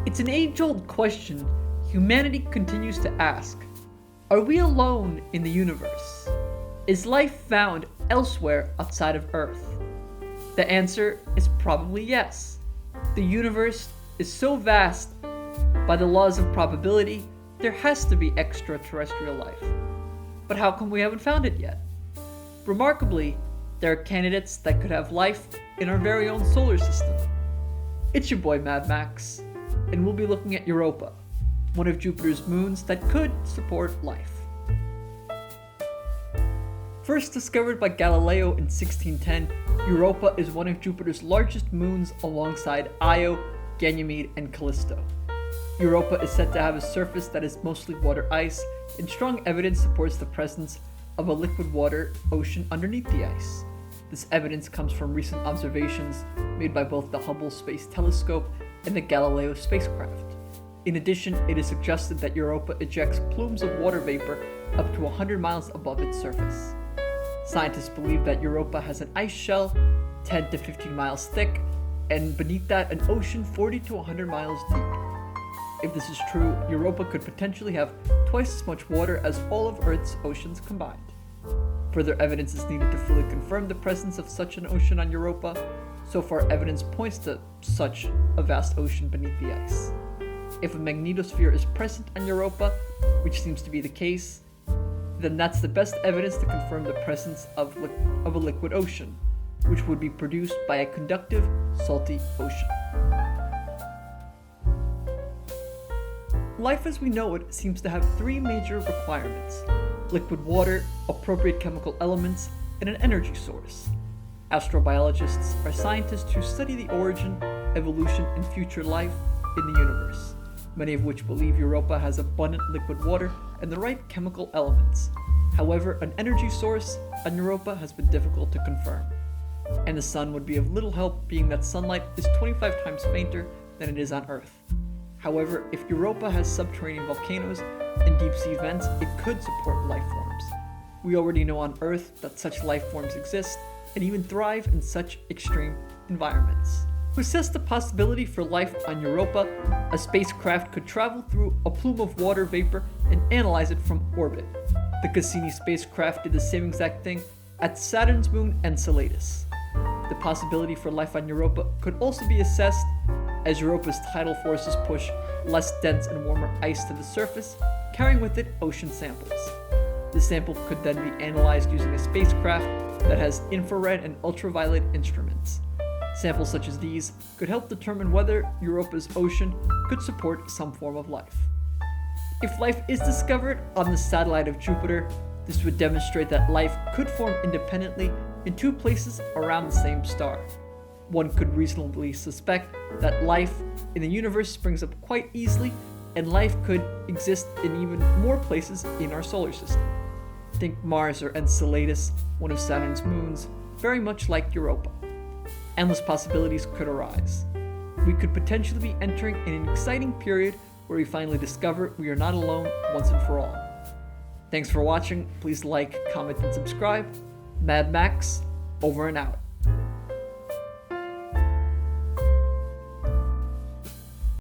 It's an age-old question humanity continues to ask. Are we alone in the universe? Is life found elsewhere outside of Earth? The answer is probably yes. The universe is so vast, by the laws of probability, there has to be extraterrestrial life. But how come we haven't found it yet? Remarkably, there are candidates that could have life in our very own solar system. It's your boy Mad Max, and we'll be looking at Europa, one of Jupiter's moons that could support life. First discovered by Galileo in 1610, Europa is one of Jupiter's largest moons alongside Io, Ganymede, and Callisto. Europa is said to have a surface that is mostly water ice, and strong evidence supports the presence of a liquid water ocean underneath the ice. This evidence comes from recent observations made by both the Hubble Space Telescope and the Galileo spacecraft. In addition, it is suggested that Europa ejects plumes of water vapor up to 100 miles above its surface. Scientists believe that Europa has an ice shell 10 to 15 miles thick, and beneath that an ocean 40 to 100 miles deep. If this is true, Europa could potentially have twice as much water as all of Earth's oceans combined. Further evidence is needed to fully confirm the presence of such an ocean on Europa. So far, evidence points to such a vast ocean beneath the ice. If a magnetosphere is present on Europa, which seems to be the case, then that's the best evidence to confirm the presence of a liquid ocean, which would be produced by a conductive, salty ocean. Life as we know it seems to have three major requirements: liquid water, appropriate chemical elements, and an energy source. Astrobiologists are scientists who study the origin, evolution, and future life in the universe, many of which believe Europa has abundant liquid water and the right chemical elements. However, an energy source on Europa has been difficult to confirm, and the sun would be of little help, being that sunlight is 25 times fainter than it is on Earth. However, if Europa has subterranean volcanoes and deep-sea vents, it could support life forms. We already know on Earth that such life forms exist and even thrive in such extreme environments. To assess the possibility for life on Europa, a spacecraft could travel through a plume of water vapor and analyze it from orbit. The Cassini spacecraft did the same exact thing at Saturn's moon Enceladus. The possibility for life on Europa could also be assessed as Europa's tidal forces push less dense and warmer ice to the surface, carrying with it ocean samples. The sample could then be analyzed using a spacecraft that has infrared and ultraviolet instruments. Samples such as these could help determine whether Europa's ocean could support some form of life. If life is discovered on the satellite of Jupiter, this would demonstrate that life could form independently in two places around the same star. One could reasonably suspect that life in the universe springs up quite easily, and life could exist in even more places in our solar system. Think Mars or Enceladus, one of Saturn's moons, very much like Europa. Endless possibilities could arise. We could potentially be entering an exciting period where we finally discover we are not alone once and for all. Thanks for watching. Please like, comment, and subscribe. Mad Max, over and out.